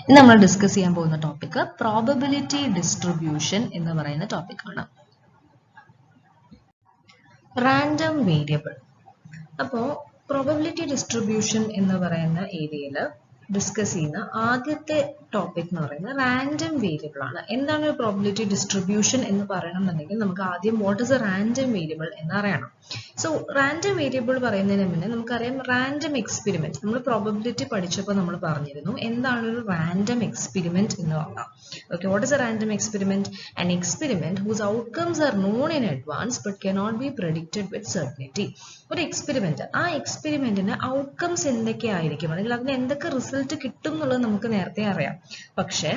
ഇന്ന് നമ്മൾ ഡിസ്കസ് ചെയ്യാൻ പോകുന്ന ടോപ്പിക് പ്രോബബിലിറ്റി ഡിസ്ട്രിബ്യൂഷൻ എന്ന് പറയുന്ന ടോപ്പിക്കാണ്. Random variable. അപ്പോൾ പ്രോബബിലിറ്റി ഡിസ്ട്രിബ്യൂഷൻ എന്ന് പറയുന്ന ഏരിയയിൽ ഡിസ്കസ് ചെയ്യുന്ന ആദ്യത്തെ ടോപ്പിക് എന്ന് പറയുന്നത് റാൻഡം വേരിയബിൾ ആണ്. എന്താണ് ഒരു പ്രോബബിലിറ്റി ഡിസ്ട്രിബ്യൂഷൻ എന്ന് പറയണമെന്നുണ്ടെങ്കിൽ നമുക്ക് ആദ്യം what is a random variable എന്ന് അറിയണം. സോ റാൻഡം വേരിയബിൾ പറയുന്നതിന് മുന്നേ നമുക്കറിയാം റാൻഡം എക്സ്പെരിമെന്റ്. നമ്മൾ പ്രോബബിലിറ്റി പഠിച്ചപ്പോൾ നമ്മൾ പറഞ്ഞിരുന്നു എന്താണ് ഒരു റാൻഡം എക്സ്പെരിമെന്റ് എന്ന് പറഞ്ഞാൽ. Okay, what is a random experiment? An experiment whose outcomes are known in advance but cannot be predicted with certainty. ഒരു എക്സ്പെരിമെന്റ്, ആ എക്സ്പെരിമെന്റിന് ഔട്ട്കംസ് എന്തൊക്കെയായിരിക്കും അല്ലെങ്കിൽ അതിന് എന്തൊക്കെ റിസൾട്ട് കിട്ടും എന്നുള്ളത് നമുക്ക് നേരത്തെ അറിയാം. പക്ഷെ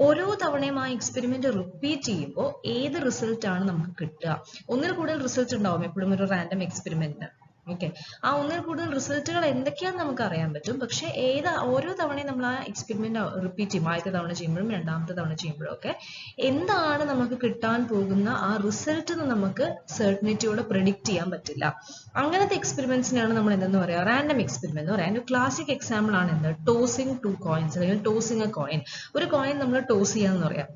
ഓരോ തവണയും ആ എക്സ്പെരിമെന്റ് റിപ്പീറ്റ് ചെയ്യുമ്പോൾ ഏത് റിസൾട്ട് ആണ് നമുക്ക് കിട്ടുക? ഒന്നിൽ കൂടുതൽ റിസൾട്ട് ഉണ്ടാവും എപ്പോഴും ഒരു റാൻഡം എക്സ്പെരിമെന്റിന്. ഓക്കെ, ആ ഒന്നിൽ കൂടുതൽ റിസൾട്ടുകൾ എന്തൊക്കെയാണെന്ന് നമുക്ക് അറിയാൻ പറ്റും. പക്ഷെ ഓരോ തവണയും നമ്മൾ ആ എക്സ്പെരിമെന്റ് റിപ്പീറ്റ് ചെയ്യും, ആദ്യത്തെ തവണ ചെയ്യുമ്പോഴും രണ്ടാമത്തെ തവണ ചെയ്യുമ്പോഴും ഒക്കെ എന്താണ് നമുക്ക് കിട്ടാൻ പോകുന്ന ആ റിസൾട്ട് എന്ന് നമുക്ക് സെർട്ടനിറ്റിയോടെ പ്രെഡിക്റ്റ് ചെയ്യാൻ പറ്റില്ല. അങ്ങനത്തെ എക്സ്പെരിമെന്റ്സിനാണ് നമ്മൾ എന്തെന്ന് പറയാ, റാൻഡം എക്സ്പെരിമെന്റ് എന്ന് പറയാം. ഒരു ക്ലാസിക് എക്സാമ്പിൾ ആണ് എന്ത്? ടോസിങ് 2 കോയിൻസ് അല്ലെങ്കിൽ ടോസിങ് എ കോയിൻ. ഒരു കോയിൻ നമ്മൾ ടോസ് ചെയ്യാന്ന് പറയാം.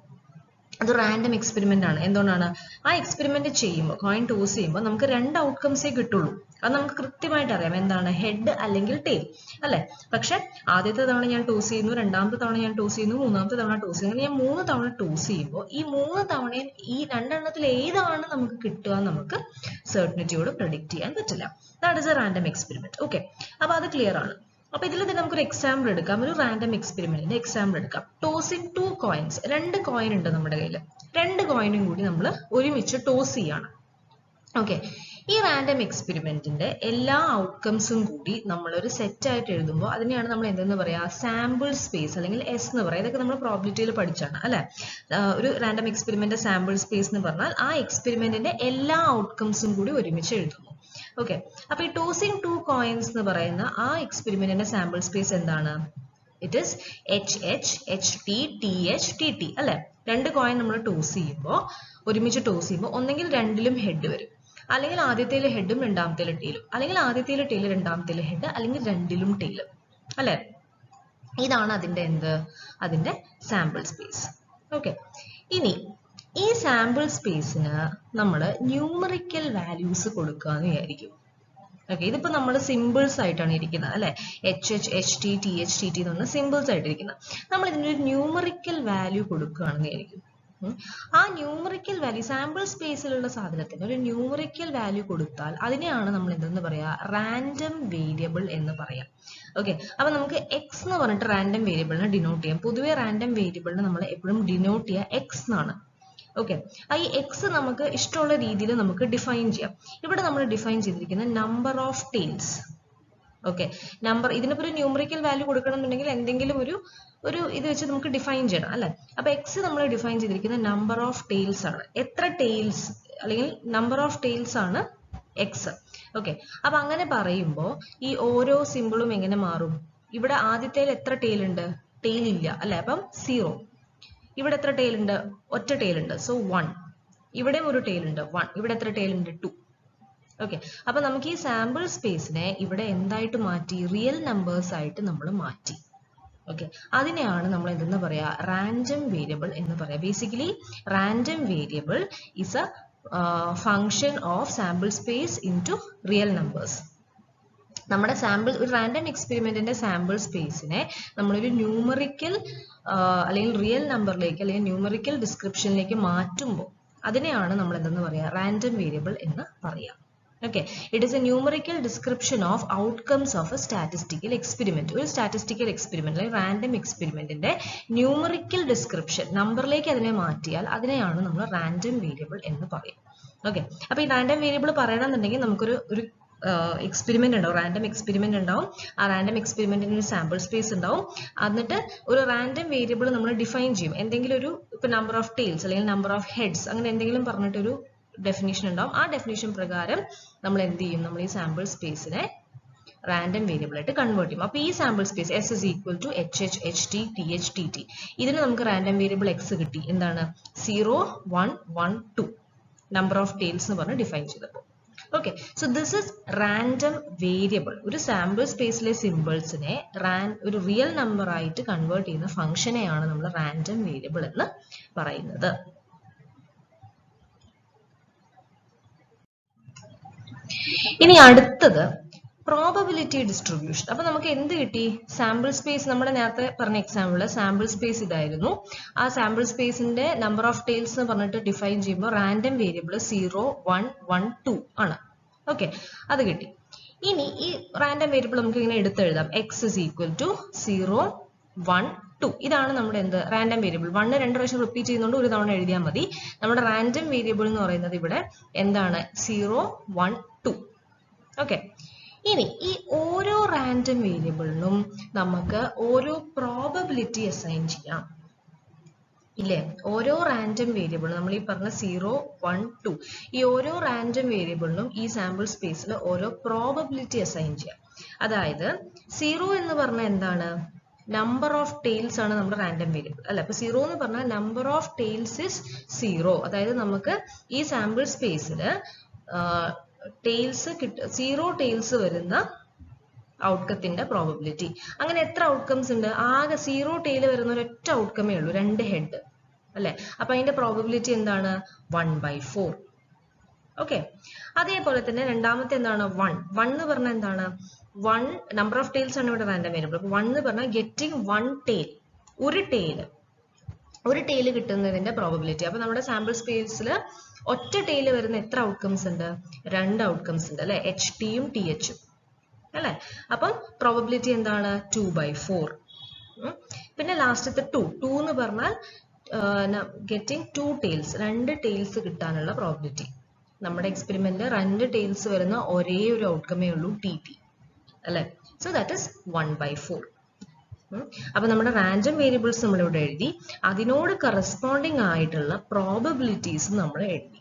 അത് റാൻഡം എക്സ്പെരിമെന്റ് ആണ്. എന്തുകൊണ്ടാണ്? ആ എക്സ്പെരിമെന്റ് ചെയ്യുമ്പോൾ, കോയിൻ ടോസ് ചെയ്യുമ്പോൾ നമുക്ക് രണ്ട് ഔട്ട്കംസേ കിട്ടുള്ളൂ. അത് നമുക്ക് കൃത്യമായിട്ട് അറിയാം, എന്താണ്? ഹെഡ് അല്ലെങ്കിൽ ടെയിൽ, അല്ലെ? പക്ഷെ ആദ്യത്തെ തവണ ഞാൻ ടോസ് ചെയ്യുന്നു, രണ്ടാമത്തെ തവണ ഞാൻ ടോസ് ചെയ്യുന്നു, മൂന്നാമത്തെ തവണ ടോസ് ചെയ്യുന്നു, ഞാൻ 3 തവണ ടോസ് ചെയ്യുമ്പോൾ ഈ 3 തവണയും ഈ രണ്ടെണ്ണത്തിൽ ഏതാണ് നമുക്ക് കിട്ടുക എന്ന് നമുക്ക് സെർട്ടനിറ്റിയോട് പ്രെഡിക്റ്റ് ചെയ്യാൻ പറ്റില്ല. That is a random experiment. Okay, അപ്പൊ അത് ക്ലിയർ ആണ്. അപ്പൊ ഇതിൽ തന്നെ നമുക്കൊരു എക്സാമ്പിൾ എടുക്കാം, ഒരു റാൻഡം എക്സ്പെരിമെന്റിന്റെ എക്സാമ്പിൾ എടുക്കാം. Tossing 2 coins. 2 കോയിൻ ഉണ്ട് നമ്മുടെ കയ്യിൽ. 2 കോയിനും കൂടി നമ്മൾ ഒരുമിച്ച് ടോസ് ചെയ്യാണ്. ഓക്കെ, ഈ റാൻഡം എക്സ്പെരിമെന്റിന്റെ എല്ലാ ഔട്ട്കംസും കൂടി നമ്മൾ ഒരു സെറ്റ് ആയിട്ട് എഴുതുമ്പോൾ അതിനെയാണ് നമ്മൾ എന്തെന്ന് പറയാ, സാമ്പിൾ സ്പേസ് അല്ലെങ്കിൽ എസ് എന്ന് പറയാം. ഇതൊക്കെ നമ്മൾ പ്രോബബിലിറ്റിയിൽ പഠിച്ചാണ്, അല്ലെ? ഒരു റാൻഡം എക്സ്പെരിമെന്റ് സാമ്പിൾ സ്പേസ് എന്ന് പറഞ്ഞാൽ ആ എക്സ്പെരിമെന്റിന്റെ എല്ലാ ഔട്ട്കംസും കൂടി ഒരുമിച്ച് എഴുതുന്നു. ഓക്കെ, അപ്പൊ ഈ ടോസിങ് 2 കോയിൻസ് എന്ന് പറയുന്ന ആ എക്സ്പെരിമെന്റിന്റെ സാമ്പിൾ സ്പേസ് എന്താണ്? It is HH, HT, TH, TT, അല്ലെ? 2 കോയിൻ നമ്മൾ ടോസ് ചെയ്യുമ്പോൾ, ഒരുമിച്ച് ടോസ് ചെയ്യുമ്പോൾ ഒന്നെങ്കിൽ രണ്ടിലും ഹെഡ് വരും, അല്ലെങ്കിൽ ആദ്യത്തേല് ഹെഡും രണ്ടാമത്തേല് ടെയിലും, അല്ലെങ്കിൽ ആദ്യത്തേല് ടെയില് രണ്ടാമത്തേല് ഹെഡ്, അല്ലെങ്കിൽ രണ്ടിലും ടെയിലും, അല്ലെ? ഇതാണ് അതിന്റെ എന്ത്? അതിന്റെ സാമ്പിൾ സ്പേസ്. ഓക്കെ, ഇനി ഈ സാമ്പിൾ സ്പേസിന് നമ്മൾ ന്യൂമറിക്കൽ വാല്യൂസ് കൊടുക്കാന്ന് വിചാരിക്കും. ഓക്കെ, ഇതിപ്പോ നമ്മൾ സിമ്പിൾസ് ആയിട്ടാണ് ഇരിക്കുന്നത്, അല്ലെ? HH, HT, TH, TT എന്ന് പറഞ്ഞ സിമ്പിൾസ് ആയിട്ടിരിക്കുന്നത്. നമ്മൾ ഇതിനൊരു ന്യൂമറിക്കൽ വാല്യൂ കൊടുക്കുകയാണെന്ന് വിചാരിക്കും. ആ ന്യൂമറിക്കൽ വാല്യൂ, സാമ്പിൾ സ്പേസിലുള്ള സാധനത്തിന് ഒരു ന്യൂമറിക്കൽ വാല്യൂ കൊടുത്താൽ അതിനെയാണ് നമ്മൾ എന്തെന്ന് പറയാ, റാൻഡം വേരിയബിൾ എന്ന് പറയാം. ഓക്കെ, അപ്പൊ നമുക്ക് എക്സ് എന്ന് പറഞ്ഞിട്ട് റാൻഡം വേരിയബിളിനെ ഡിനോട്ട് ചെയ്യാം. പൊതുവെ റാൻഡം വേരിയബിളിനെ നമ്മൾ എപ്പോഴും ഡിനോട്ട് ചെയ്യുക എക്സ് എന്നാണ്. ഓക്കെ, ഈ എക്സ് നമുക്ക് ഇഷ്ടമുള്ള രീതിയിൽ നമുക്ക് ഡിഫൈൻ ചെയ്യാം. ഇവിടെ നമ്മൾ ഡിഫൈൻ ചെയ്തിരിക്കുന്ന number of tails. Okay, number, ഇതിനിപ്പോ ഒരു ന്യൂമറിക്കൽ വാല്യൂ കൊടുക്കണം എന്നുണ്ടെങ്കിൽ എന്തെങ്കിലും ഒരു ഇത് വെച്ച് നമുക്ക് ഡിഫൈൻ ചെയ്യണം, അല്ലെ? അപ്പൊ എക്സ് നമ്മൾ ഡിഫൈൻ ചെയ്തിരിക്കുന്ന നമ്പർ ഓഫ് ടെയിൽസ് ആണ്. എത്ര ടെയിൽസ് അല്ലെങ്കിൽ നമ്പർ ഓഫ് ടെയിൽസ് ആണ് എക്സ്. ഓക്കെ, അപ്പൊ അങ്ങനെ പറയുമ്പോൾ ഈ ഓരോ സിമ്പിളും എങ്ങനെ മാറും? ഇവിടെ ആദ്യത്തേൽ എത്ര ടെയിൽ ഉണ്ട്? ടെയിൽ ഇല്ല, അല്ലെ? അപ്പം 0. ഇവിടെ എത്ര ടെയിൽ ഉണ്ട്? ഒറ്റ ടെയിൽ ഉണ്ട്, സോ 1. ഇവിടെയും ഒരു ടെയിൽ ഉണ്ട്, 1. ഇവിടെ എത്ര ടെയിൽ ഉണ്ട്? 2. ഓക്കെ, അപ്പൊ നമുക്ക് ഈ സാമ്പിൾ സ്പേസിനെ ഇവിടെ എന്തായിട്ട് മാറ്റി? റിയൽ നമ്പേഴ്സ് ആയിട്ട് നമ്മൾ മാറ്റി. ഓക്കെ, അതിനെയാണ് നമ്മൾ എന്തെന്ന് പറയാ, റാൻഡം വേരിയബിൾ എന്ന് പറയാം. Basically random variable is A function of sample space into real numbers. നമ്മുടെ സാമ്പിൾ, ഒരു റാൻഡം എക്സ്പെരിമെന്റിന്റെ സാമ്പിൾ സ്പേസിനെ നമ്മളൊരു ന്യൂമറിക്കൽ അല്ലെങ്കിൽ റിയൽ നമ്പറിലേക്ക് അല്ലെങ്കിൽ ന്യൂമറിക്കൽ ഡിസ്ക്രിപ്ഷനിലേക്ക് മാറ്റുമ്പോൾ അതിനെയാണ് നമ്മൾ എന്തെന്ന് പറയാ, റാൻഡം വേരിയബിൾ എന്ന് പറയാം. Okay, it is a numerical description of outcomes of a statistical experiment. ഒരു സ്റ്റാറ്റിസ്റ്റിക്കൽ എക്സ്പെരിമെന്റ് അല്ലെങ്കിൽ റാൻഡം എക്സ്പെരിമെന്റിന്റെ ന്യൂമറിക്കൽ ഡിസ്ക്രിപ്ഷൻ നമ്പറിലേക്ക് അതിനെ മാറ്റിയാൽ അതിനെയാണ് നമ്മൾ റാൻഡം വേരിയബിൾ എന്ന് പറയും. ഓക്കെ, അപ്പൊ ഈ റാൻഡം വേരിയബിൾ പറയണമെന്നുണ്ടെങ്കിൽ നമുക്കൊരു എക്സ്പെരിമെന്റ് ഉണ്ടാവും, റാൻഡം എക്സ്പെരിമെന്റ് ഉണ്ടാവും. ആ റാൻഡം എക്സ്പെരിമെന്റിന് ഒരു സാമ്പിൾ സ്പേസ് ഉണ്ടാവും. എന്നിട്ട് ഒരു റാൻഡം വേരിയബിൾ നമ്മൾ ഡിഫൈൻ ചെയ്യും. എന്തെങ്കിലും ഒരു ഇപ്പൊ നമ്പർ ഓഫ് ടെയിൽസ് അല്ലെങ്കിൽ നമ്പർ ഓഫ് ഹെഡ്സ് അങ്ങനെ എന്തെങ്കിലും പറഞ്ഞിട്ടൊരു ഡെഫിനിഷൻ ഉണ്ടാവും. ആ ഡെഫിനിഷൻ പ്രകാരം നമ്മൾ എന്ത് ചെയ്യും? നമ്മൾ ഈ സാമ്പിൾ സ്പേസിനെ റാൻഡം വേരിയബിൾ ആയിട്ട് കൺവേർട്ട് ചെയ്യും. അപ്പൊ ഈ sample space S is equal to HH, HT, TH, TT. ഇതിന് നമുക്ക് റാൻഡം വേരിയബിൾ X കിട്ടി. എന്താണ്? 0, 1, 1, 2 നമ്പർ ഓഫ് ടെയിൽസ് എന്ന് പറഞ്ഞ് ഡിഫൈൻ ചെയ്തപ്പോൾ. Okay, so this is random variable. ഒരു സാമ്പിൾ സ്പേസിലെ സിമ്പിൾസിനെ ഒരു റിയൽ നമ്പർ ആയിട്ട് കൺവേർട്ട് ചെയ്യുന്ന ഫംഗ്ഷനെയാണ് നമ്മൾ റാൻഡം വേരിയബിൾ എന്ന് പറയുന്നത്. ഇനി അടുത്തത് പ്രോബബിലിറ്റി ഡിസ്ട്രിബ്യൂഷൻ. അപ്പൊ നമുക്ക് എന്ത് കിട്ടി? സാമ്പിൾ സ്പേസ്, നമ്മുടെ നേരത്തെ പറഞ്ഞ എക്സാമ്പിളില് സാമ്പിൾ സ്പേസ് ഇതായിരുന്നു. ആ സാമ്പിൾ സ്പേസിന്റെ നമ്പർ ഓഫ് ടൈൽസ് എന്ന് പറഞ്ഞിട്ട് ഡിഫൈൻ ചെയ്യുമ്പോൾ റാൻഡം വേരിയബിൾ 0, 1, 1, 2 ആണ്. ഓക്കെ, അത് കിട്ടി. ഇനി ഈ റാൻഡം വേരിയബിൾ നമുക്ക് ഇങ്ങനെ എടുത്തെഴുതാം. X is equal to 0, 1, 2. ഇതാണ് നമ്മുടെ എന്ത് റാൻഡം വേരിയബിൾ. 1 2 പ്രാവശ്യം റിപ്പീറ്റ് ചെയ്യുന്നതുകൊണ്ട് ഒരു തവണ എഴുതിയാൽ മതി. നമ്മുടെ റാൻഡം വേരിയബിൾ എന്ന് പറയുന്നത് ഇവിടെ എന്താണ്? 0, 1, 2. ഓക്കെ, ഇനി ഈ ഓരോ റാൻഡം വേരിയബിളിനും നമുക്ക് ഓരോ പ്രോബബിലിറ്റി അസൈൻ ചെയ്യാം, ഇല്ലേ? ഓരോ റാൻഡം വേരിയബിൾ നമ്മൾ ഈ പറഞ്ഞ 0, 1, 2 ഈ ഓരോ റാൻഡം വേരിയബിളിനും ഈ സാമ്പിൾ സ്പേസിൽ ഓരോ പ്രോബബിലിറ്റി അസൈൻ ചെയ്യാം. അതായത് 0 എന്ന് പറഞ്ഞാൽ എന്താണ്? നമ്പർ ഓഫ് ടെയിൽസ് ആണ് നമ്മുടെ റാൻഡം വേരിയബിൾ, അല്ല? അപ്പൊ 0 എന്ന് പറഞ്ഞാൽ നമ്പർ ഓഫ് ടെയിൽസ് ഇസ് 0. അതായത് നമുക്ക് ഈ സാമ്പിൾ സ്പേസിൽ ടെയിൽസ് 0 ടെയിൽസ് വരുന്ന ഔട്ട്കത്തിന്റെ പ്രോബബിലിറ്റി. അങ്ങനെ എത്ര ഔട്ട്കംസ് ഉണ്ട്? ആകെ 0 ടെയിൽ വരുന്ന ഒരൊറ്റ ഔട്ട്കമേ ഉള്ളൂ, 2 ഹെഡ്, അല്ലെ? അപ്പൊ അതിന്റെ പ്രോബബിലിറ്റി എന്താണ്? 1/4. ഓക്കെ, അതേപോലെ തന്നെ രണ്ടാമത്തെ എന്താണ്? 1 എന്ന് പറഞ്ഞാൽ എന്താണ്? 1 നമ്പർ ഓഫ് ടെയിൽസ് ആണ് ഇവിടെ റാൻഡം വേരിയബിൾ. അപ്പൊ 1 എന്ന് പറഞ്ഞാൽ ഗെറ്റിംഗ് 1 ടെയിൽ, ഒരു ടെയിൽ കിട്ടുന്നതിന്റെ പ്രോബബിലിറ്റി. അപ്പൊ നമ്മുടെ സാമ്പിൾ സ്പേസിൽ ഒറ്റ ടെയിൽ വരുന്ന എത്ര ഔട്ട്കംസ് ഉണ്ട്? 2 ഔട്ട്കംസ് ഉണ്ട്, അല്ലെ? എച്ച് ടിയും ടി എച്ചും, അല്ലെ? അപ്പം പ്രോബബിലിറ്റി എന്താണ്? 2/4. പിന്നെ ലാസ്റ്റത്തെ 2 എന്ന് പറഞ്ഞാൽ ഗെറ്റിംഗ് 2 ടെയിൽസ്, 2 ടെയിൽസ് കിട്ടാനുള്ള പ്രോബബിലിറ്റി. നമ്മുടെ എക്സ്പെരിമെന്റ് 2 ടെയിൽസ് വരുന്ന ഒരേ ഒരു ഔട്ട്കമേ ഉള്ളൂ, ടി, അല്ലെ? So that is 1/4. അപ്പൊ നമ്മുടെ റാൻഡം വേരിയബിൾസ് നമ്മൾ ഇവിടെ എഴുതി, അതിനോട് കറസ്പോണ്ടിങ് ആയിട്ടുള്ള പ്രോബബിലിറ്റീസ് നമ്മൾ എഴുതി.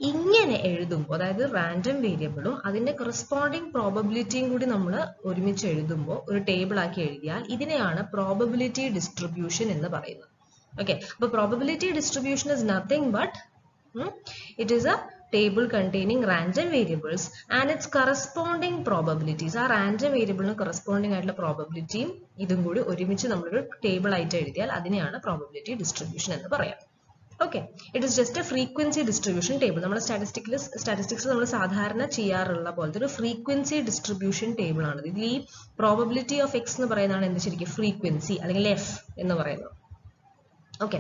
ഇങ്ങനെ എഴുതുമ്പോൾ, അതായത് റാൻഡം വേരിയബിളും അതിന്റെ കറസ്പോണ്ടിങ് പ്രോബബിലിറ്റിയും കൂടി നമ്മൾ ഒരുമിച്ച് എഴുതുമ്പോൾ ഒരു ടേബിൾ ആക്കി എഴുതിയാൽ ഇതിനെയാണ് പ്രോബബിലിറ്റി ഡിസ്ട്രിബ്യൂഷൻ എന്ന് പറയുന്നത്. ഓക്കെ, അപ്പൊ probability distribution is nothing but it is a table containing random variables and its corresponding probabilities. ആ റാൻഡം വേരിയബിളിന് കറസ്പോണ്ടിങ് ആയിട്ടുള്ള പ്രോബബിലിറ്റിയും ഇതും കൂടി ഒരുമിച്ച് നമ്മളൊരു ടേബിൾ ആയിട്ട് എഴുതിയാൽ അതിനെയാണ് പ്രോബബിലിറ്റി ഡിസ്ട്രിബ്യൂഷൻ എന്ന് പറയാം. Okay, it is just A frequency distribution table. നമ്മുടെ സ്റ്റാറ്റിസ്റ്റിക്സിൽ നമ്മൾ സാധാരണ ചെയ്യാറുള്ള പോലത്തെ ഒരു ഫ്രീക്വൻസി ഡിസ്ട്രിബ്യൂഷൻ ടേബിൾ ആണ്. ഇതിൽ ഈ പ്രോബബിലിറ്റി ഓഫ് എക്സ് എന്ന് പറയുന്നതാണ് എന്ത് ശരിക്കും? ഫ്രീക്വൻസി അല്ലെങ്കിൽ എഫ് എന്ന് പറയുന്നത്. ഓക്കെ,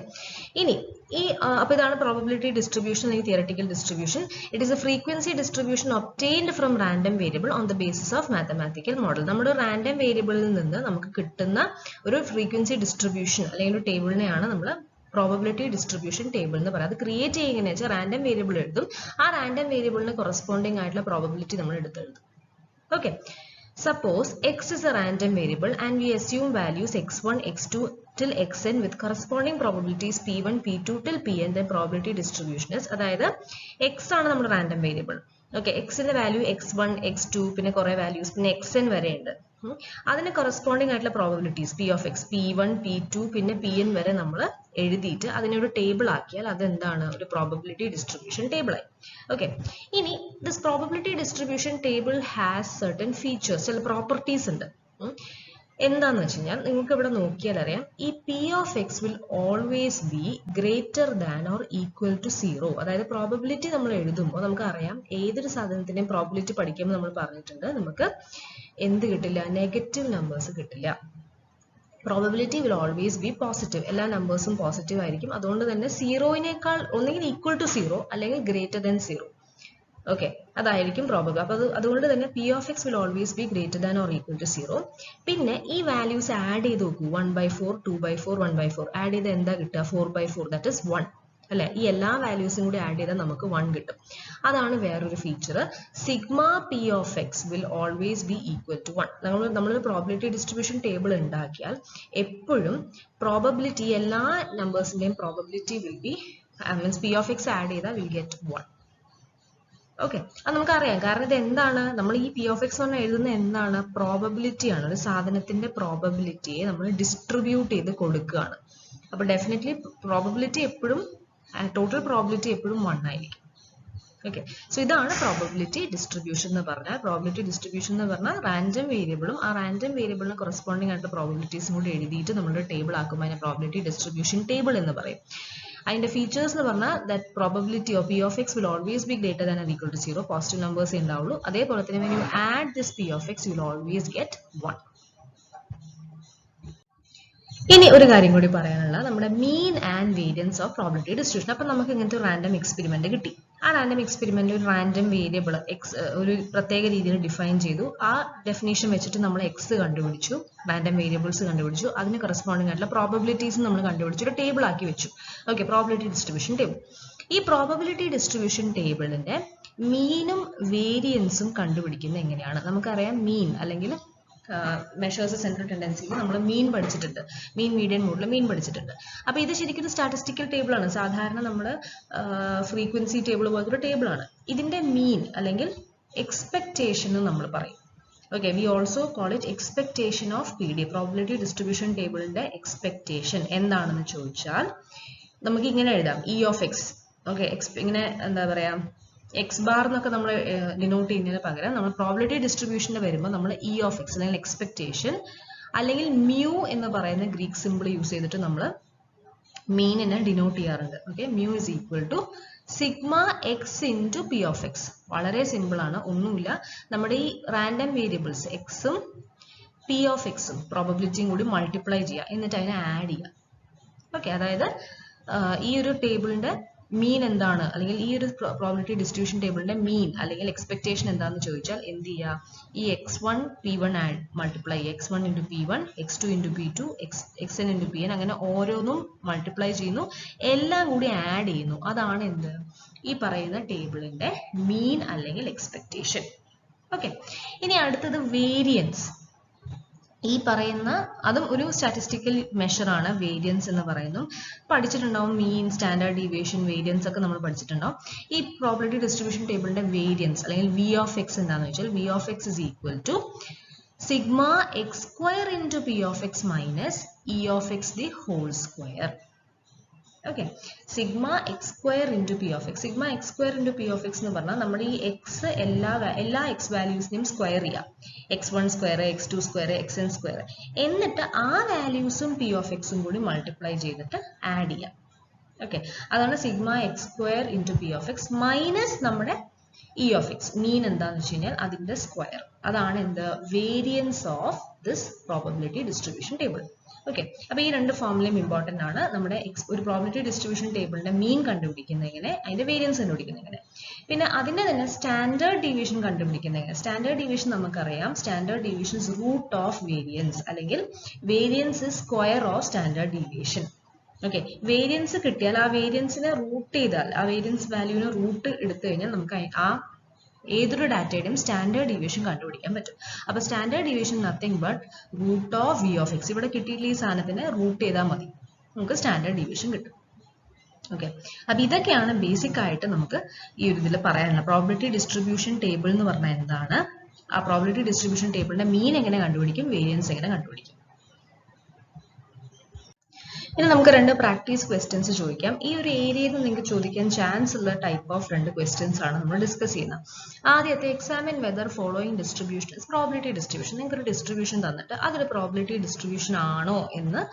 ഇനി ഈ അപ്പൊ ഇതാണ് പ്രോബബിലിറ്റി ഡിസ്ട്രിബ്യൂഷൻ അല്ലെങ്കിൽ theoretical distribution. It is A frequency distribution obtained from random variable on the basis of mathematical model. നമ്മുടെ റാൻഡം വേരിയബിളിൽ നിന്ന് നമുക്ക് കിട്ടുന്ന ഒരു ഫ്രീക്വൻസി ഡിസ്ട്രിബ്യൂഷൻ അല്ലെങ്കിൽ ഒരു ടേബിളിനെയാണ് നമ്മൾ പ്രോബബിലിറ്റി ഡിസ്ട്രിബ്യൂഷൻ ടേബിൾ എന്ന് പറയുന്നത്. അത് ക്രിയേറ്റ് ചെയ്യുന്നതെന്ന് വെച്ചാൽ റാൻഡം വേരിയബിൾ എഴുതും, ആ റാൻഡം വേരിയബിളിന് കറസ്പോണ്ടിങ് ആയിട്ടുള്ള പ്രോബബിലിറ്റി നമ്മൾ എടുത്തെഴുതും. Okay, suppose x is a random variable and we assume values x1, x2 till xn with corresponding probabilities p1, p2 till pn. Then probability distribution is, അതായത് x ആണ് നമ്മുടെ random variable. Okay, എക്സിന്റെ value x1, x2 പിന്നെ കുറെ values പിന്നെ xn വരെ ഉണ്ട്. അതിന് കറസ്പോണ്ടിങ് ആയിട്ടുള്ള probabilities p of x, p1, p2 പിന്നെ pn വരെ നമ്മൾ എഴുതിയിട്ട് അതിനൊരു ടേബിൾ ആക്കിയാൽ അതെന്താണ്? ഒരു പ്രോബബിലിറ്റി ഡിസ്ട്രിബ്യൂഷൻ ടേബിൾ ആയി. ഓക്കെ, ഇനി this probability distribution table has certain features, ചില പ്രോപ്പർട്ടീസ് ഉണ്ട്. എന്താന്ന് വെച്ച് കഴിഞ്ഞാൽ നിങ്ങൾക്ക് ഇവിടെ നോക്കിയാൽ അറിയാം, ഈ p of x will always be greater than or equal to 0. അതായത് പ്രോബബിലിറ്റി നമ്മൾ എഴുതുമ്പോൾ നമുക്ക് അറിയാം, ഏതൊരു സാധനത്തിന്റെയും പ്രോബബിലിറ്റി പഠിക്കുമ്പോൾ നമ്മൾ പറഞ്ഞിട്ടുണ്ട്, നമുക്ക് എന്ത് കിട്ടില്ല? നെഗറ്റീവ് നമ്പേഴ്സ് കിട്ടില്ല. Probability will always B positive, എല്ലാ നമ്പേഴ്സും പോസിറ്റീവ് ആയിരിക്കും. അതുകൊണ്ട് തന്നെ സീറോയിനേക്കാൾ ഒന്നെങ്കിൽ ഈക്വൽ ടു 0 അല്ലെങ്കിൽ ഗ്രേറ്റർ ദാൻ 0. ഓക്കെ, അതായിരിക്കും പ്രോബബിൾ. അപ്പൊ അതുകൊണ്ട് തന്നെ p of x will always be greater than or equal to 0. പിന്നെ ഈ വാല്യൂസ് ആഡ് ചെയ്ത് നോക്കൂ, 1/4, 2/4, 1/4 ആഡ് ചെയ്ത് എന്താ കിട്ടുക? 4/4, ദാറ്റ് ഇസ് 1, അല്ലെ? ഈ എല്ലാ വാല്യൂസും കൂടി ആഡ് ചെയ്താൽ നമുക്ക് 1 കിട്ടും. അതാണ് വേറൊരു feature. Sigma p of x will always be equal to 1. നമ്മളൊരു പ്രോബബിലിറ്റി ഡിസ്ട്രിബ്യൂഷൻ ടേബിൾ ഉണ്ടാക്കിയാൽ എപ്പോഴും പ്രോബബിലിറ്റി, എല്ലാ നമ്പേഴ്സിന്റെയും probability will be means p of x add ചെയ്താൽ വിൽ ഗെറ്റ് 1. ഓക്കെ, അത് നമുക്കറിയാം. കാരണം ഇത് എന്താണ്? നമ്മൾ ഈ p of x എന്ന് എഴുതുന്ന എന്താണ്? പ്രോബബിലിറ്റി ആണ്. ഒരു സാധനത്തിന്റെ പ്രോബബിലിറ്റിയെ നമ്മൾ ഡിസ്ട്രിബ്യൂട്ട് ചെയ്ത് കൊടുക്കുകയാണ്. അപ്പൊ ഡെഫിനറ്റ്ലി പ്രോബബിലിറ്റി എപ്പോഴും, ടോട്ടൽ പ്രോബബിലിറ്റി എപ്പോഴും 1 ആയിരിക്കും. ഓക്കെ, സോ ഇതാണ് പ്രോബബിലിറ്റി ഡിസ്ട്രിബ്യൂഷൻ എന്ന് പറഞ്ഞാൽ. പ്രോബബിലിറ്റി ഡിസ്ട്രിബ്യൂഷൻ എന്ന് പറഞ്ഞാൽ റാൻഡം വേരിയബിളും ആ റാൻഡം വേരിയബിളിന് കറസ്പോണ്ടിങ് ആയിട്ടുള്ള പ്രോബബിലിറ്റീസും കൂടി എഴുതിയിട്ട് നമ്മുടെ ടേബിൾ ആക്കുമ്പോൾ അതിനെ പ്രോബബിലിറ്റി ഡിസ്ട്രിബ്യൂഷൻ ടേബിൾ എന്ന് പറയും. അതിന്റെ ഫീച്ചേഴ്സ് എന്ന് പറഞ്ഞാൽ that probability of P of X will always be greater than or equal to 0. Positive numbers ഉണ്ടാവുള്ളൂ. അതേപോലെ തന്നെ when you add this p of x you will always get 1. ഇനി ഒരു കാര്യം കൂടി പറയാനുള്ള നമ്മുടെ mean and variance of probability distribution. അപ്പൊ നമുക്ക് ഇങ്ങനത്തെ ഒരു റാൻഡം എക്സ്പെരിമെന്റ് കിട്ടി. ആ റാൻഡം എക്സ്പെരിമെന്റ് ഒരു റാൻഡം വേരിയബിൾ എക്സ് ഒരു പ്രത്യേക രീതിയിൽ ഡിഫൈൻ ചെയ്തു. ആ ഡെഫിനേഷൻ വെച്ചിട്ട് നമ്മൾ എക്സ് കണ്ടുപിടിച്ചു, റാൻഡം വേരിയബിൾസ് കണ്ടുപിടിച്ചു, അതിന് കറസ്പോണ്ടിങ് ആയിട്ടുള്ള പ്രോബബിലിറ്റീസ് നമ്മൾ കണ്ടുപിടിച്ചു, ഒരു ടേബിൾ ആക്കി വെച്ചു. Okay, probability distribution table. ഈ പ്രോബബിലിറ്റി ഡിസ്ട്രിബ്യൂഷൻ ടേബിളിന്റെ മീനും വേരിയൻസും കണ്ടുപിടിക്കുന്നത് എങ്ങനെയാണ്? നമുക്കറിയാം മീൻ അല്ലെങ്കിൽ മെഷേഴ്സ് സെൻട്രൽ ടെൻഡൻസിയിൽ നമ്മൾ മീൻ പഠിച്ചിട്ടുണ്ട്, മീൻ മീഡിയൻ മോഡിൽ മീൻ പഠിച്ചിട്ടുണ്ട്. അപ്പൊ ഇത് ശരിക്കും സ്റ്റാറ്റിസ്റ്റിക്കൽ ടേബിൾ ആണ്. സാധാരണ നമ്മൾ ഫ്രീക്വൻസി ടേബിൾ പോലത്തെ ഒരു ടേബിൾ ആണ്. ഇതിന്റെ മീൻ അല്ലെങ്കിൽ എക്സ്പെക്ടേഷൻ എന്ന് നമ്മൾ പറയും. Okay, we also call it expectation of P D. Probability distribution ടേബിളിന്റെ എക്സ്പെക്ടേഷൻ എന്താണെന്ന് ചോദിച്ചാൽ നമുക്ക് ഇങ്ങനെ എഴുതാം, ഇ ഓഫ് എക്സ്. ഓക്കെ, ഇങ്ങനെ എന്താ പറയാ, എക്സ് ബാർ എന്നൊക്കെ നമ്മൾ ഡിനോട്ട് ചെയ്യുന്നതിന് പകരം നമ്മൾ പ്രോബബിലിറ്റി ഡിസ്ട്രിബ്യൂഷന് വരുമ്പോൾ നമ്മൾ ഇ ഓഫ് എക്സ് അല്ലെങ്കിൽ എക്സ്പെക്ടേഷൻ അല്ലെങ്കിൽ മ്യൂ എന്ന് പറയുന്ന ഗ്രീക്ക് സിമ്പിൾ യൂസ് ചെയ്തിട്ട് നമ്മൾ മീനിനെ ഡിനോട്ട് ചെയ്യാറുണ്ട്. Okay, mu is equal to sigma X into P of X. വളരെ സിമ്പിൾ ആണ്, ഒന്നുമില്ല. നമ്മുടെ ഈ റാൻഡം വേരിയബിൾസ് എക്സും പി ഓഫ് എക്സും പ്രോബബിലിറ്റിയും കൂടി മൾട്ടിപ്ലൈ ചെയ്യുക, എന്നിട്ട് അതിനെ ആഡ് ചെയ്യുക. ഓക്കെ, അതായത് ഈ ഒരു ടേബിളിന്റെ മീൻ എന്താണ്, അല്ലെങ്കിൽ ഈ ഒരു പ്രോബബിലിറ്റി ഡിസ്ട്രിബ്യൂഷൻ ടേബിളിന്റെ മീൻ അല്ലെങ്കിൽ എക്സ്പെക്ടേഷൻ എന്താണെന്ന് ചോദിച്ചാൽ എന്ത് ചെയ്യുക, ഈ x1 p1 add multiply x1 into p1, x2 into p2, xn into pn, അങ്ങനെ ഓരോന്നും മൾട്ടിപ്ലൈ ചെയ്യുന്നു, എല്ലാം കൂടി ആഡ് ചെയ്യുന്നു. അതാണ് എന്ത്, ഈ പറയുന്ന ടേബിളിന്റെ മീൻ അല്ലെങ്കിൽ എക്സ്പെക്ടേഷൻ. ഓക്കെ, ഇനി അടുത്തത് വേരിയൻസ്. ഈ പറയുന്ന അതും ഒരു സ്റ്റാറ്റിസ്റ്റിക്കൽ മെഷർ ആണ് വേരിയൻസ് എന്ന് പറയുന്നു. പഠിച്ചിട്ടുണ്ടാവും മീൻ, സ്റ്റാൻഡേർഡ് ഡീവിയേഷൻ, വേരിയൻസ് ഒക്കെ നമ്മൾ പഠിച്ചിട്ടുണ്ടാവും. ഈ പ്രോബബിലിറ്റി ഡിസ്ട്രിബ്യൂഷൻ ടേബിളിന്റെ വേരിയൻസ് അല്ലെങ്കിൽ വി ഓഫ് എക്സ് എന്താണെന്ന് വെച്ചാൽ V of X is equal to sigma X square into P of X minus E of X the whole square. Okay, sigma X square into P of X. Sigma X square into P of X എന്ന് പറഞ്ഞാൽ നമ്മുടെ ഈ X എല്ലാ X വാല്യൂസിനെയും square ചെയ്യാം. x1 square, x2 square, xn square, എന്നിട്ട് ആ വാല്യൂസും P of എക്സും കൂടി മൾട്ടിപ്ലൈ ചെയ്തിട്ട് ആഡ് ചെയ്യാം. ഓക്കെ, അതാണ് sigma X square into P of X minus നമ്മുടെ ഇ ഓഫ് എക്സ്. മീൻ എന്താണെന്ന് വെച്ച് കഴിഞ്ഞാൽ അതിന്റെ സ്ക്വയർ. അതാണ് എന്ത്, variance of this probability distribution table. Okay, അപ്പൊ ഈ രണ്ട് ഫോർമുലയും ഇമ്പോർട്ടന്റ് ആണ്. നമ്മുടെ ഒരു പ്രോബബിലിറ്റി ഡിസ്ട്രിബ്യൂഷൻ ടേബിളിന്റെ മീൻ കണ്ടുപിടിക്കുന്ന എങ്ങനെ, അതിന്റെ വേരിയൻസ് കണ്ടുപിടിക്കുന്ന എങ്ങനെ, പിന്നെ അതിന്റെ തന്നെ സ്റ്റാൻഡേർഡ് ഡീവിയേഷൻ കണ്ടുപിടിക്കുന്ന എങ്ങനെ. സ്റ്റാൻഡേർഡ് ഡീവിയേഷൻ നമുക്കറിയാം, standard deviation is root of variance, അല്ലെങ്കിൽ variance is square of standard deviation. Okay, variance കിട്ടിയാൽ ആ വേരിയൻസിനെ റൂട്ട് ചെയ്താൽ, ആ വേരിയൻസ് വാല്യൂവിനെ റൂട്ട് എടുത്തു കഴിഞ്ഞാൽ നമുക്ക് ആ ഏതൊരു ഡാറ്റയുടെയും സ്റ്റാൻഡേർഡ് ഡീവിയേഷൻ കണ്ടുപിടിക്കാൻ പറ്റും. അപ്പൊ standard deviation nothing but root of V of X. ഇവിടെ കിട്ടിയില്ല ഈ സാധനത്തിന് റൂട്ട് ചെയ്താൽ മതി, നമുക്ക് സ്റ്റാൻഡേർഡ് ഡീവിയേഷൻ കിട്ടും. ഓക്കെ, അപ്പൊ ഇതൊക്കെയാണ് ബേസിക് ആയിട്ട് നമുക്ക് ഈ ഒരു ഇതിൽ പറയാനുള്ള പ്രോബബിലിറ്റി ഡിസ്ട്രിബ്യൂഷൻ ടേബിൾ എന്ന് പറഞ്ഞാൽ എന്താണ്, ആ പ്രോബബിലിറ്റി ഡിസ്ട്രിബ്യൂഷൻ ടേബിളിന്റെ മീൻ എങ്ങനെ കണ്ടുപിടിക്കും, വേരിയൻസ് എങ്ങനെ കണ്ടുപിടിക്കും. ഇനി നമുക്ക് രണ്ട് പ്രാക്ടീസ് ക്വസ്റ്റ്യൻസ് ചോദിക്കാം. ഈ ഒരു ഏരിയയിൽ നിന്ന് നിങ്ങൾക്ക് ചോദിക്കാൻ ചാൻസ് ഉള്ള ടൈപ്പ് ഓഫ് രണ്ട് ക്വസ്റ്റ്യൻസ് ആണ് നമ്മൾ ഡിസ്കസ് ചെയ്യുന്നത്. ആദ്യത്തെ examine whether following distribution probability distribution. നിങ്ങൾക്ക് ഒരു ഡിസ്ട്രിബ്യൂഷൻ തന്നിട്ട് അതൊരു പ്രോബബിലിറ്റി ഡിസ്ട്രിബ്യൂഷൻ ആണോ എന്ന്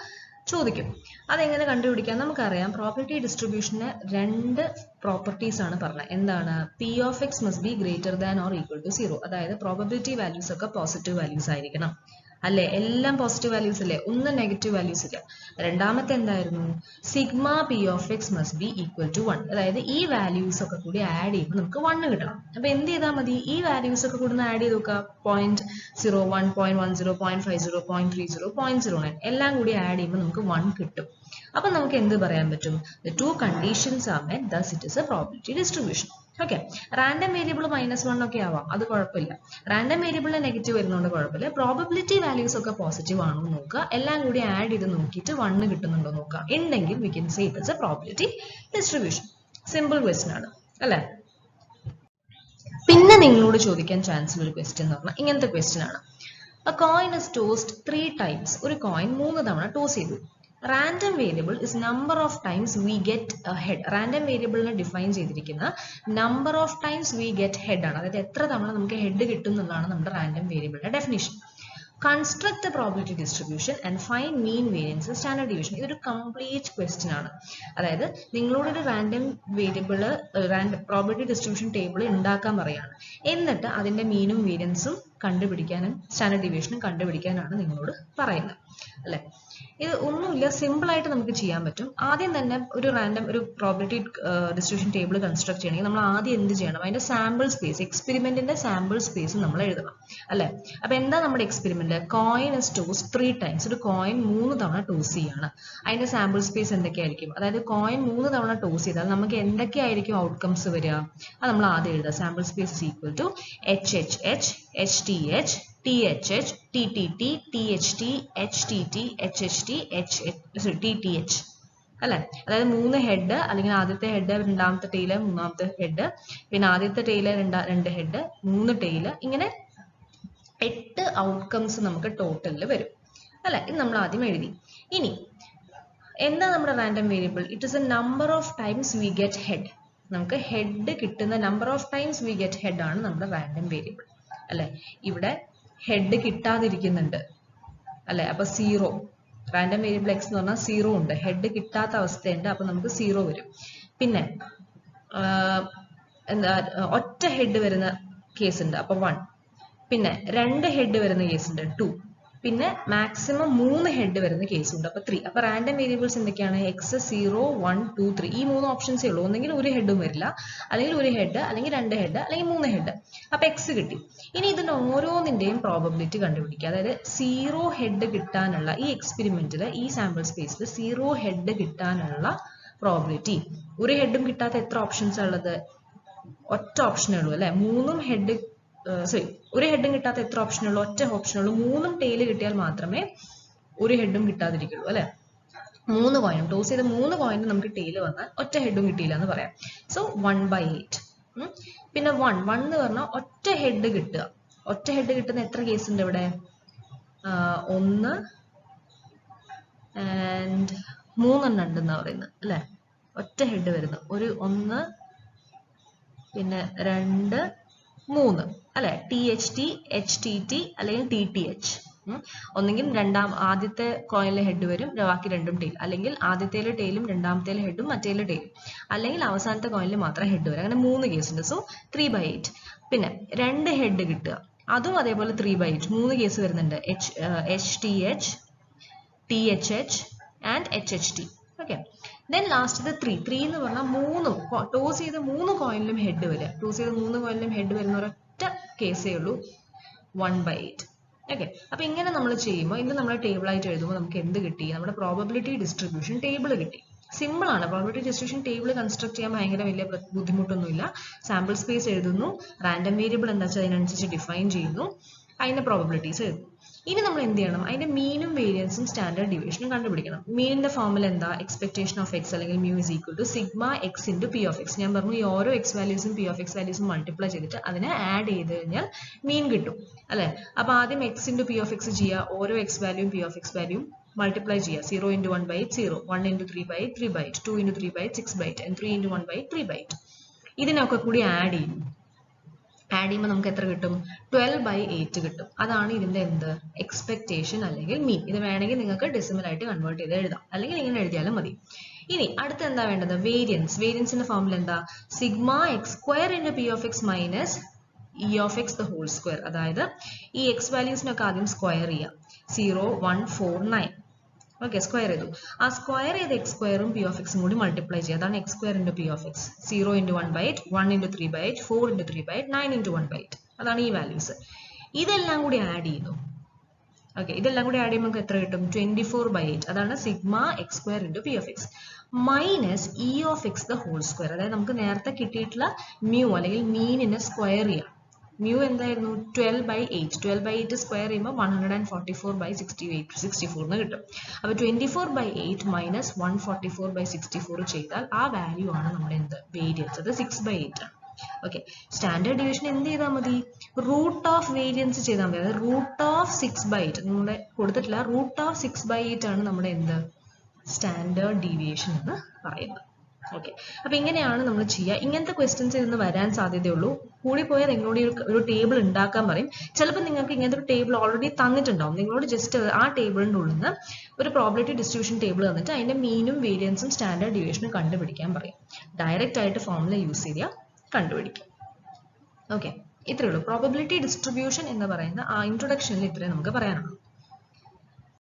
ചോദിക്കും. അതെങ്ങനെ കണ്ടുപിടിക്കാം? നമുക്കറിയാം പ്രോബബിലിറ്റി ഡിസ്ട്രിബ്യൂഷന് രണ്ട് പ്രോപ്പർട്ടീസ് ആണ് പറഞ്ഞത്. എന്താണ്? P of X must be greater than or equal to 0. അതായത് പ്രോബബിലിറ്റി വാല്യൂസ് ഒക്കെ പോസിറ്റീവ് വാല്യൂസ് ആയിരിക്കണം അല്ലേ? എല്ലാം പോസിറ്റീവ് വാല്യൂസ് അല്ലേ, ഒന്നും നെഗറ്റീവ് വാല്യൂസ് ഇല്ല. രണ്ടാമത്തെ എന്തായിരുന്നു? Sigma P of X must be equal to 1. അതായത് ഈ വാല്യൂസ് ഒക്കെ കൂടി ആഡ് ചെയ്യുമ്പോൾ നമുക്ക് 1 കിട്ടണം. അപ്പൊ എന്ത് ചെയ്താൽ മതി? ഈ വാല്യൂസ് ഒക്കെ കൂടി ആഡ് ചെയ്ത് നോക്കുക. 0.01, 0.10, 0.50, 0.30, 0.09 എല്ലാം കൂടി ആഡ് ചെയ്യുമ്പോൾ നമുക്ക് 1 കിട്ടും. അപ്പൊ നമുക്ക് എന്ത് പറയാൻ പറ്റും? The two conditions are met, thus it is a probability distribution. Okay, random variable -1 ഒക്കെ ആവാം, അത് കുഴപ്പമില്ല. റാൻഡം വേരിയബിളിന് നെഗറ്റീവ് വരുന്നതുകൊണ്ട് കുഴപ്പമില്ല. പ്രോബബിലിറ്റി വാല്യൂസ് ഒക്കെ പോസിറ്റീവ് ആണോ എന്ന് നോക്കുക, എല്ലാം കൂടി ആഡ് ചെയ്ത് നോക്കിയിട്ട് 1 കിട്ടുന്നുണ്ടോ നോക്കുക. ഉണ്ടെങ്കിൽ we can say it is a probability distribution. Simple question ആണ് അല്ലെ? പിന്നെ നിങ്ങളോട് ചോദിക്കാൻ ചാൻസ് ഉള്ള ഒരു ക്വസ്റ്റ്യൻ എന്ന് പറഞ്ഞാൽ ഇങ്ങനത്തെ ക്വസ്റ്റ്യൻ ആണ്. A coin is tossed 3 times. ഒരു കോയിൻ 3 തവണ ടോസ് ചെയ്തു. Random variable is number of times we get head. Random വേരിയബിളിനെ ഡിഫൈൻ ചെയ്തിരിക്കുന്ന number of times we get head ആണ്. അതായത് എത്ര തവണ നമുക്ക് ഹെഡ് കിട്ടും എന്നുള്ളതാണ് നമ്മുടെ റാൻഡം വേരിയബിളിന്റെ definition. Construct the probability distribution and find mean variance and standard deviation. ഇതൊരു കംപ്ലീറ്റ് ക്വസ്റ്റ്യൻ ആണ്. അതായത് നിങ്ങളോട് ഒരു random variable probability distribution table ഉണ്ടാക്കാൻ പറയാണ്. എന്നിട്ട് അതിന്റെ മീനും വേരിയൻസും കണ്ടുപിടിക്കാനും സ്റ്റാൻഡേർഡ് ഡീവിയേഷനും കണ്ടുപിടിക്കാനാണ് നിങ്ങളോട് പറയുന്നത്, അല്ലെ? ഇത് ഒന്നുമില്ല, സിമ്പിൾ ആയിട്ട് നമുക്ക് ചെയ്യാൻ പറ്റും. ആദ്യം തന്നെ ഒരു പ്രോബബിലിറ്റി ഡിസ്ട്രിബ്യൂഷൻ ടേബിൾ കൺസ്ട്രക്ട് ചെയ്യണമെങ്കിൽ നമ്മൾ ആദ്യം എന്ത് ചെയ്യണം? അതിന്റെ സാമ്പിൾ സ്പേസ്, എക്സ്പെരിമെന്റിന്റെ സാമ്പിൾ സ്പേസ് നമ്മൾ എഴുതണം, അല്ലെ? അപ്പൊ എന്താ നമ്മുടെ experiment? Coin is toss 3 times. ഒരു കോയിൻ 3 തവണ ടോസ് ചെയ്യാണ്. അതിന്റെ സാമ്പിൾ സ്പേസ് എന്തൊക്കെയായിരിക്കും? അതായത് കോയിൻ 3 തവണ ടോസ് ചെയ്താൽ നമുക്ക് എന്തൊക്കെയായിരിക്കും ഔട്ട്കംസ് വരിക? അത് നമ്മൾ ആദ്യം എഴുതുക. Sample space is equal to HHH, HTH, THH, TTT, THT, HTT, HHT, TTH, അല്ലെ? അതായത് 3 ഹെഡ്, അല്ലെങ്കിൽ ആദ്യത്തെ ഹെഡ്, രണ്ടാമത്തെ ടെയില്, മൂന്നാമത്തെ ഹെഡ്, പിന്നെ ആദ്യത്തെ ടെയില്, 2 ഹെഡ്, 3 ടെയില്, ഇങ്ങനെ 8 ഔട്ട്കംസ് നമുക്ക് ടോട്ടലിൽ വരും, അല്ലെ? ഇത് നമ്മൾ ആദ്യം എഴുതി. ഇനി എന്താ നമ്മുടെ random variable? It is A number of times we get head. നമുക്ക് ഹെഡ് കിട്ടുന്ന number of times we get head ആണ് നമ്മുടെ റാൻഡം വേരിയബിൾ, അല്ലെ? ഇവിടെ ഹെഡ് കിട്ടാതിരിക്കുന്നുണ്ട്, അല്ലെ? അപ്പൊ 0. റാൻഡം വേരിയബിൾ എക്സ് എന്ന് പറഞ്ഞാൽ 0 ഉണ്ട്, ഹെഡ് കിട്ടാത്ത അവസ്ഥയുണ്ട്, അപ്പൊ നമുക്ക് 0 വരും. പിന്നെ എന്താ, ഒറ്റ ഹെഡ് വരുന്ന കേസ് ഉണ്ട്, അപ്പൊ 1. പിന്നെ 2 ഹെഡ് വരുന്ന കേസ് ഉണ്ട്, 2. പിന്നെ മാക്സിമം 3 ഹെഡ് വരുന്ന കേസ് ഉണ്ട്, അപ്പൊ 3. അപ്പൊ റാൻഡം വേരിയബിൾസ് എന്തൊക്കെയാണ്? എക്സ്, 0, 1, 2, 3. ഈ 3 ഓപ്ഷൻസേ ഉള്ളൂ. ഒന്നെങ്കിൽ ഒരു ഹെഡും വരില്ല, അല്ലെങ്കിൽ ഒരു ഹെഡ്, അല്ലെങ്കിൽ 2 ഹെഡ്, അല്ലെങ്കിൽ 3 ഹെഡ്. അപ്പൊ എക്സ് കിട്ടി. ഇനി ഇതിന്റെ ഓരോന്നിന്റെയും പ്രോബബിലിറ്റി കണ്ടുപിടിക്കുക. അതായത് 0 ഹെഡ് കിട്ടാനുള്ള, ഈ എക്സ്പെരിമെന്റില്, ഈ സാമ്പിൾ സ്പേസിൽ 0 ഹെഡ് കിട്ടാനുള്ള പ്രോബബിലിറ്റി. ഒരു ഹെഡും കിട്ടാത്ത എത്ര ഓപ്ഷൻസ് ഉള്ളത്? ഒറ്റ ഓപ്ഷനേ ഉള്ളൂ, അല്ലെ? 3 ഹെഡ്, ഒരു ഹെഡും കിട്ടാത്ത എത്ര ഓപ്ഷനുള്ളൂ? ഒറ്റ ഓപ്ഷനുള്ളൂ. 3 ടെയില് കിട്ടിയാൽ മാത്രമേ ഒരു ഹെഡും കിട്ടാതിരിക്കുള്ളൂ, അല്ലെ? 3 കോയിനും ടോസ് ചെയ്ത 3 കോയിനും നമുക്ക് ടെയില് വന്നാൽ ഒറ്റ ഹെഡും കിട്ടിയില്ല എന്ന് പറയാം. സോ 1/8. പിന്നെ 1 എന്ന് പറഞ്ഞാൽ ഒറ്റ ഹെഡ് കിട്ടുക. ഒറ്റ ഹെഡ് കിട്ടുന്ന എത്ര കേസ് ഉണ്ട് ഇവിടെ? 1 ആൻഡ് 3 ഉണ്ടെന്നാ പറയുന്നത്, അല്ലെ? ഒറ്റ ഹെഡ് വരുന്നു. ഒരു 1, പിന്നെ 2, 3, അല്ലെ? THT, HTT, അല്ലെങ്കിൽ TTH. ഒന്നെങ്കിൽ ആദ്യത്തെ കോയിനിലെ ഹെഡ് വരും, ബാക്കി രണ്ടും ടെയിൽ, അല്ലെങ്കിൽ ആദ്യത്തേലെ ടെയിലും രണ്ടാമത്തേലെ ഹെഡും മറ്റേലെ ടെയിലും, അല്ലെങ്കിൽ അവസാനത്തെ കോയിനിൽ മാത്രം ഹെഡ് വരും. അങ്ങനെ 3 കേസ് ഉണ്ട്. സോ 3/8. പിന്നെ 2 ഹെഡ് കിട്ടുക, അതും അതേപോലെ 3/8. 3 കേസ് വരുന്നുണ്ട്, HTH, THH and HHT. Okay. Then last 3 എന്ന് പറഞ്ഞാൽ 3 ടോസ് ചെയ്ത് 3 കോയിനിലും ഹെഡ് വരിക. ടോസ് ചെയ്ത് 3 കോയിനിലും ഹെഡ് വരുന്ന ഒരൊറ്റ കേസേ ഉള്ളൂ, 1/8. ഓക്കെ. അപ്പൊ ഇങ്ങനെ നമ്മൾ ചെയ്യുമ്പോൾ, ഇത് നമ്മൾ ടേബിൾ ആയിട്ട് എഴുതുമ്പോൾ നമുക്ക് എന്ത് കിട്ടി? നമ്മുടെ പ്രോബബിലിറ്റി ഡിസ്ട്രിബ്യൂഷൻ ടേബിൾ കിട്ടി. സിമ്പിൾ ആണ്. പ്രോബബിലിറ്റി ഡിസ്ട്രിബ്യൂഷൻ ടേബിൾ കൺസ്ട്രക്ട് ചെയ്യാൻ ഭയങ്കര വലിയ ബുദ്ധിമുട്ടൊന്നുമില്ല. സാമ്പിൾ സ്പേസ് എഴുതുന്നു, റാൻഡം വേരിയബിൾ എന്താ വെച്ചാൽ അതിനനുസരിച്ച് ഡിഫൈൻ ചെയ്യുന്നു, അതിന്റെ പ്രോബബിലിറ്റീസ് എഴുതുന്നു. ഇനി നമ്മൾ എന്ത് ചെയ്യണം? അതിന്റെ മീനും വേരിയൻസും സ്റ്റാൻഡേർഡ് ഡീവിയേഷനും കണ്ടുപിടിക്കണം. മീനിന്റെ ഫോർമുല എന്താ? എക്സ്പെക്ടേഷൻ ഓഫ് എക്സ് അല്ലെങ്കിൽ mu is equal to sigma X into P of X. ഞാൻ പറഞ്ഞു, ഈ ഓരോ എക്സ് വാല്യൂസും പി ഓഫ് എക്സ് വാല്യൂസും മൾട്ടിപ്ലൈ ചെയ്തിട്ട് അതിനെ ആഡ് ചെയ്ത് കഴിഞ്ഞാൽ മീൻ കിട്ടും, അല്ലെ? അപ്പൊ ആദ്യം X into P of X ചെയ്യുക, ഓരോ എക്സ് വാല്യൂയും പി ഓഫ് എക്സ് വാല്യൂയും മൾട്ടിപ്ലൈ ചെയ്യുക. 0 into 1/8, 0, 1 into 3/8, 3/8, 2 into 3/8, 6/8, and 3 into 1/8, 3/8. ഇതിനൊക്കെ കൂടി ആഡ് ചെയ്യും. ആഡ് ചെയ്യുമ്പോൾ നമുക്ക് എത്ര കിട്ടും? 12/8 കിട്ടും. അതാണ് ഇതിന്റെ എന്ത്? എക്സ്പെക്ടേഷൻ അല്ലെങ്കിൽ മീൻ. ഇത് വേണമെങ്കിൽ നിങ്ങൾക്ക് ഡെസിമൽ ആയിട്ട് കൺവേർട്ട് ചെയ്ത് എഴുതാം, അല്ലെങ്കിൽ ഇങ്ങനെ എഴുതിയാലും മതി. ഇനി അടുത്ത് എന്താ വേണ്ടത്? വേരിയൻസ്. വേരിയൻസിന്റെ ഫോർമുല എന്താ? Sigma X square into P of X minus E of X the whole square. അതായത് ഈ എക്സ് വാല്യൂസിനൊക്കെ ആദ്യം സ്ക്വയർ ചെയ്യാം. 0, 1, 4, 9. ഓക്കെ, സ്ക്വയർ ചെയ്തു. ആ സ്ക്വയർ ചെയ്ത് എക്സ് സ്ക്വയറും പി ഓഫ് എക്സും കൂടി മൾട്ടിപ്ലൈ ചെയ്യുക. അതാണ് X square into P of X. 0 into 1/8, 1 into 3/8, 4 into 3/8, 9 into 1/8. അതാണ് ഈ വാല്യൂസ്. ഇതെല്ലാം കൂടി ആഡ് ചെയ്യുന്നു. ഓക്കെ, ഇതെല്ലാം കൂടി ആഡ് ചെയ്യുമ്പോൾ നമുക്ക് എത്ര കിട്ടും? 24/8. അതാണ് sigma X square into P of X minus E of X the whole square. അതായത് നമുക്ക് നേരത്തെ കിട്ടിയിട്ടുള്ള മ്യൂ അല്ലെങ്കിൽ മീനിനെ സ്ക്വയർ ചെയ്യാം. മ്യൂ എന്തായിരുന്നു? 12/8. 12/8 സ്ക്വയർ ചെയ്യുമ്പോൾ 144/64 എന്ന് കിട്ടും. അപ്പൊ 24/8 മൈനസ് 144/64 ചെയ്താൽ ആ വാല്യൂ ആണ് നമ്മുടെ എന്ത്? വേരിയൻസ്. അത് 6/8 ആണ്. ഓക്കെ. സ്റ്റാൻഡേർഡ് ഡിവിഷൻ എന്ത് ചെയ്താൽ മതി? റൂട്ട് ഓഫ് വേരിയൻസ് ചെയ്താൽ മതി. അതായത് റൂട്ട് ഓഫ് 6/8 നമ്മുടെ കൊടുത്തിട്ടില്ല. റൂട്ട് ഓഫ് 6/8 ആണ് നമ്മുടെ എന്ത്? സ്റ്റാൻഡേർഡ് ഡീവിയേഷൻ എന്ന് പറയുന്നത്. ഓക്കെ, അപ്പൊ ഇങ്ങനെയാണ് നമ്മൾ ചെയ്യുക. ഇങ്ങനത്തെ ക്വസ്റ്റ്യൻസ് ഇന്ന് വരാൻ സാധ്യതയുള്ളൂ. കൂടിപ്പോയാൽ നിങ്ങളോട് ഒരു ടേബിൾ ഉണ്ടാക്കാൻ പറയും. ചിലപ്പോൾ നിങ്ങൾക്ക് ഇങ്ങനത്തെ ഒരു ടേബിൾ ഓൾറെഡി തന്നിട്ടുണ്ടാവും. നിങ്ങളോട് ജസ്റ്റ് ആ ടേബിളിൻ്റെ ഉള്ളിൽ നിന്ന് ഒരു പ്രോബബിലിറ്റി ഡിസ്ട്രിബ്യൂഷൻ ടേബിൾ തന്നിട്ട് അതിന്റെ മീനും വേരിയൻസും സ്റ്റാൻഡേർഡ് ഡീവിയേഷനും കണ്ടുപിടിക്കാൻ പറയും. ഡയറക്റ്റ് ആയിട്ട് ഫോർമുല യൂസ് ചെയ്യുക, കണ്ടുപിടിക്കും. ഓക്കെ, ഇത്രയേ ഉള്ളൂ. പ്രോബബിലിറ്റി ഡിസ്ട്രിബ്യൂഷൻ എന്ന് പറയുന്ന ആ ഇൻട്രൊഡക്ഷനിൽ ഇത്രയും നമുക്ക് പറയാനുള്ളൂ.